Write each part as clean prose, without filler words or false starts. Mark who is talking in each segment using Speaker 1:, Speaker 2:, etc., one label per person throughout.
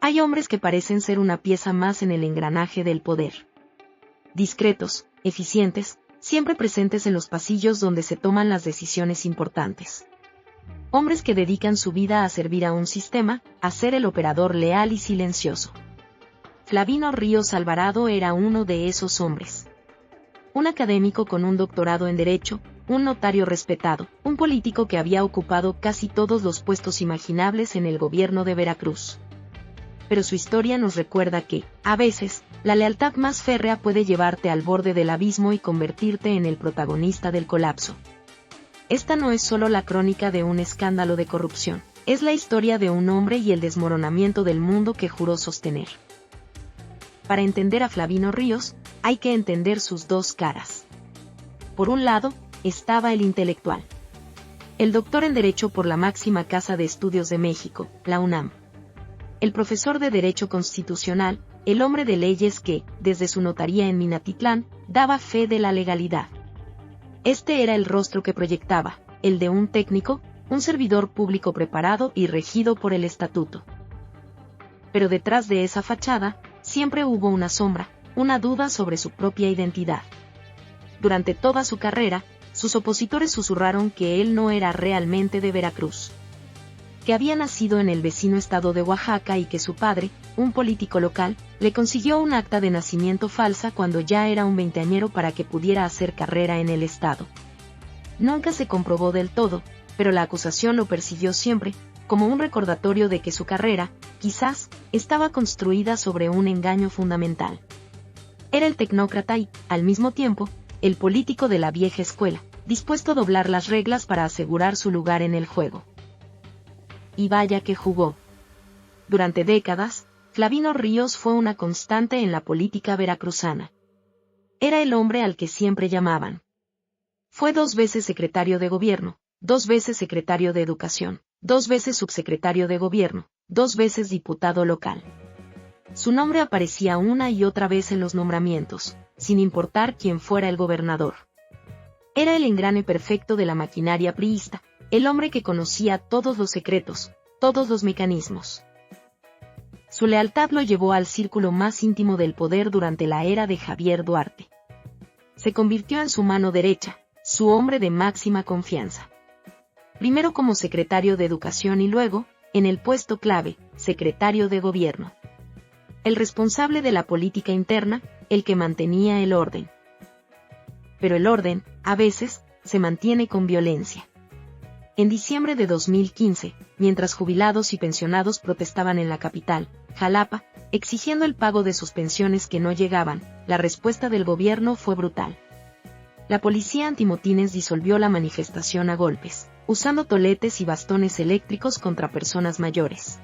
Speaker 1: Hay hombres que parecen ser una pieza más en el engranaje del poder. Discretos, eficientes, siempre presentes en los pasillos donde se toman las decisiones importantes. Hombres que dedican su vida a servir a un sistema, a ser el operador leal y silencioso. Flavino Ríos Alvarado era uno de esos hombres. Un académico con un doctorado en Derecho, un notario respetado, un político que había ocupado casi todos los puestos imaginables en el gobierno de Veracruz. Pero su historia nos recuerda que, a veces, la lealtad más férrea puede llevarte al borde del abismo y convertirte en el protagonista del colapso. Esta no es solo la crónica de un escándalo de corrupción, es la historia de un hombre y el desmoronamiento del mundo que juró sostener. Para entender a Flavino Ríos, hay que entender sus dos caras. Por un lado, estaba el intelectual. El doctor en Derecho por la máxima casa de estudios de México, la UNAM. El profesor de Derecho Constitucional, el hombre de leyes que, desde su notaría en Minatitlán, daba fe de la legalidad. Este era el rostro que proyectaba, el de un técnico, un servidor público preparado y regido por el estatuto. Pero detrás de esa fachada, siempre hubo una sombra, una duda sobre su propia identidad. Durante toda su carrera, sus opositores susurraron que él no era realmente de Veracruz. Que había nacido en el vecino estado de Oaxaca y que su padre, un político local, le consiguió un acta de nacimiento falsa cuando ya era un veinteañero para que pudiera hacer carrera en el estado. Nunca se comprobó del todo, pero la acusación lo persiguió siempre, como un recordatorio de que su carrera, quizás, estaba construida sobre un engaño fundamental. Era el tecnócrata y, al mismo tiempo, el político de la vieja escuela, dispuesto a doblar las reglas para asegurar su lugar en el juego. Y vaya que jugó. Durante décadas, Flavino Ríos fue una constante en la política veracruzana. Era el hombre al que siempre llamaban. Fue 2 veces secretario de gobierno, 2 veces secretario de educación, 2 veces subsecretario de gobierno, 2 veces diputado local. Su nombre aparecía una y otra vez en los nombramientos, sin importar quién fuera el gobernador. Era el engrane perfecto de la maquinaria priista, el hombre que conocía todos los secretos, todos los mecanismos. Su lealtad lo llevó al círculo más íntimo del poder durante la era de Javier Duarte. Se convirtió en su mano derecha, su hombre de máxima confianza. Primero como secretario de Educación y luego, en el puesto clave, secretario de Gobierno. El responsable de la política interna, el que mantenía el orden. Pero el orden, a veces, se mantiene con violencia. En diciembre de 2015, mientras jubilados y pensionados protestaban en la capital, Jalapa, exigiendo el pago de sus pensiones que no llegaban, la respuesta del gobierno fue brutal. La policía antimotines disolvió la manifestación a golpes, usando toletes y bastones eléctricos contra personas mayores.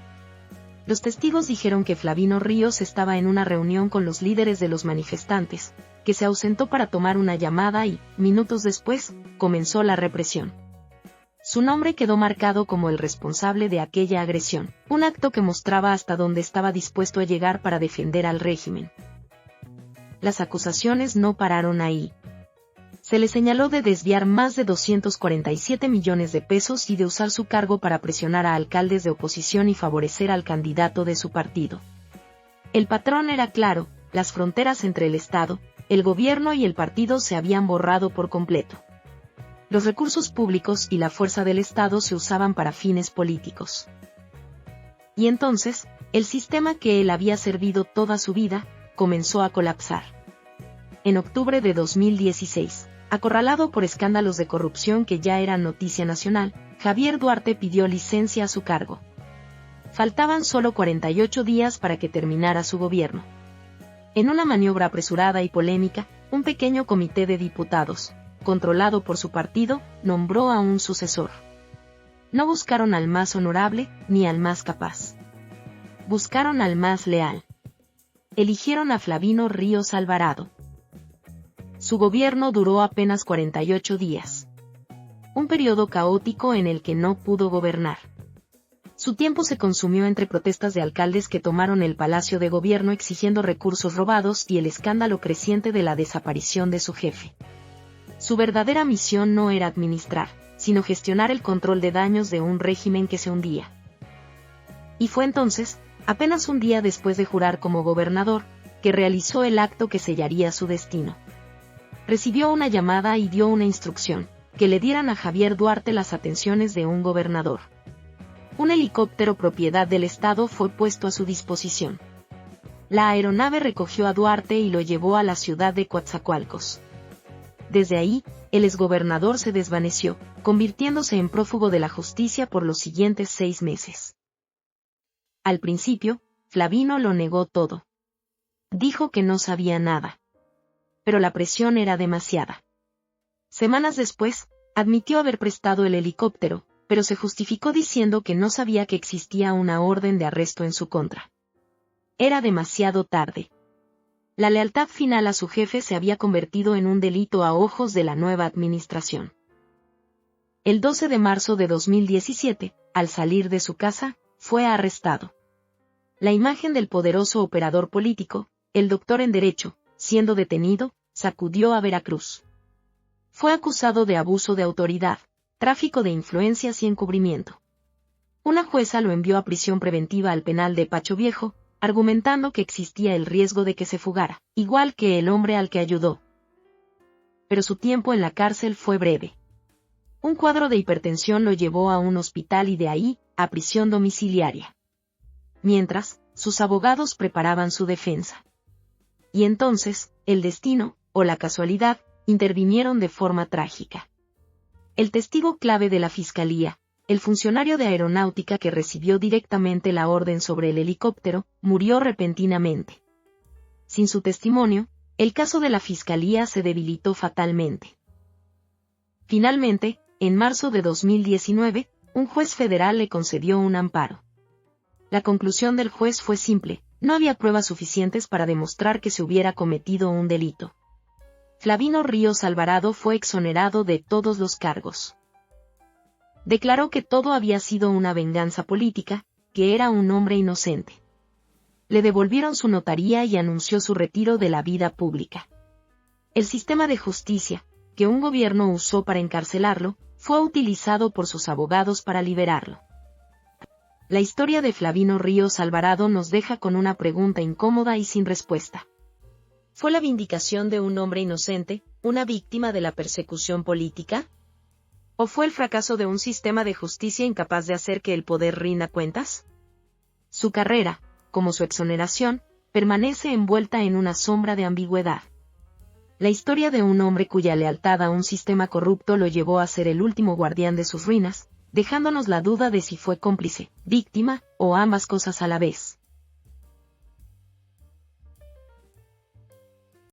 Speaker 1: Los testigos dijeron que Flavino Ríos estaba en una reunión con los líderes de los manifestantes, que se ausentó para tomar una llamada y, minutos después, comenzó la represión. Su nombre quedó marcado como el responsable de aquella agresión, un acto que mostraba hasta dónde estaba dispuesto a llegar para defender al régimen. Las acusaciones no pararon ahí. Se le señaló de desviar más de 247 millones de pesos y de usar su cargo para presionar a alcaldes de oposición y favorecer al candidato de su partido. El patrón era claro, las fronteras entre el Estado, el gobierno y el partido se habían borrado por completo. Los recursos públicos y la fuerza del Estado se usaban para fines políticos. Y entonces, el sistema que él había servido toda su vida, comenzó a colapsar. En octubre de 2016, acorralado por escándalos de corrupción que ya eran noticia nacional, Javier Duarte pidió licencia a su cargo. Faltaban solo 48 días para que terminara su gobierno. En una maniobra apresurada y polémica, un pequeño comité de diputados, controlado por su partido, nombró a un sucesor. No buscaron al más honorable, ni al más capaz. Buscaron al más leal. Eligieron a Flavino Ríos Alvarado. Su gobierno duró apenas 48 días. Un periodo caótico en el que no pudo gobernar. Su tiempo se consumió entre protestas de alcaldes que tomaron el Palacio de Gobierno exigiendo recursos robados y el escándalo creciente de la desaparición de su jefe. Su verdadera misión no era administrar, sino gestionar el control de daños de un régimen que se hundía. Y fue entonces, apenas un día después de jurar como gobernador, que realizó el acto que sellaría su destino. Recibió una llamada y dio una instrucción, que le dieran a Javier Duarte las atenciones de un gobernador. Un helicóptero propiedad del Estado fue puesto a su disposición. La aeronave recogió a Duarte y lo llevó a la ciudad de Coatzacoalcos. Desde ahí, el exgobernador se desvaneció, convirtiéndose en prófugo de la justicia por los siguientes 6 meses. Al principio, Flavino lo negó todo. Dijo que no sabía nada. Pero la presión era demasiada. Semanas después, admitió haber prestado el helicóptero, pero se justificó diciendo que no sabía que existía una orden de arresto en su contra. Era demasiado tarde. La lealtad final a su jefe se había convertido en un delito a ojos de la nueva administración. El 12 de marzo de 2017, al salir de su casa, fue arrestado. La imagen del poderoso operador político, el doctor en Derecho, siendo detenido, sacudió a Veracruz. Fue acusado de abuso de autoridad, tráfico de influencias y encubrimiento. Una jueza lo envió a prisión preventiva al penal de Pacho Viejo, argumentando que existía el riesgo de que se fugara, igual que el hombre al que ayudó. Pero su tiempo en la cárcel fue breve. Un cuadro de hipertensión lo llevó a un hospital y de ahí, a prisión domiciliaria. Mientras, sus abogados preparaban su defensa. Y entonces, el destino, o la casualidad, intervinieron de forma trágica. El testigo clave de la fiscalía, el funcionario de aeronáutica que recibió directamente la orden sobre el helicóptero, murió repentinamente. Sin su testimonio, el caso de la fiscalía se debilitó fatalmente. Finalmente, en marzo de 2019, un juez federal le concedió un amparo. La conclusión del juez fue simple: no había pruebas suficientes para demostrar que se hubiera cometido un delito. Flavino Ríos Alvarado fue exonerado de todos los cargos. Declaró que todo había sido una venganza política, que era un hombre inocente. Le devolvieron su notaría y anunció su retiro de la vida pública. El sistema de justicia, que un gobierno usó para encarcelarlo, fue utilizado por sus abogados para liberarlo. La historia de Flavino Ríos Alvarado nos deja con una pregunta incómoda y sin respuesta. ¿Fue la vindicación de un hombre inocente, una víctima de la persecución política? ¿O fue el fracaso de un sistema de justicia incapaz de hacer que el poder rinda cuentas? Su carrera, como su exoneración, permanece envuelta en una sombra de ambigüedad. La historia de un hombre cuya lealtad a un sistema corrupto lo llevó a ser el último guardián de sus ruinas, dejándonos la duda de si fue cómplice, víctima, o ambas cosas a la vez.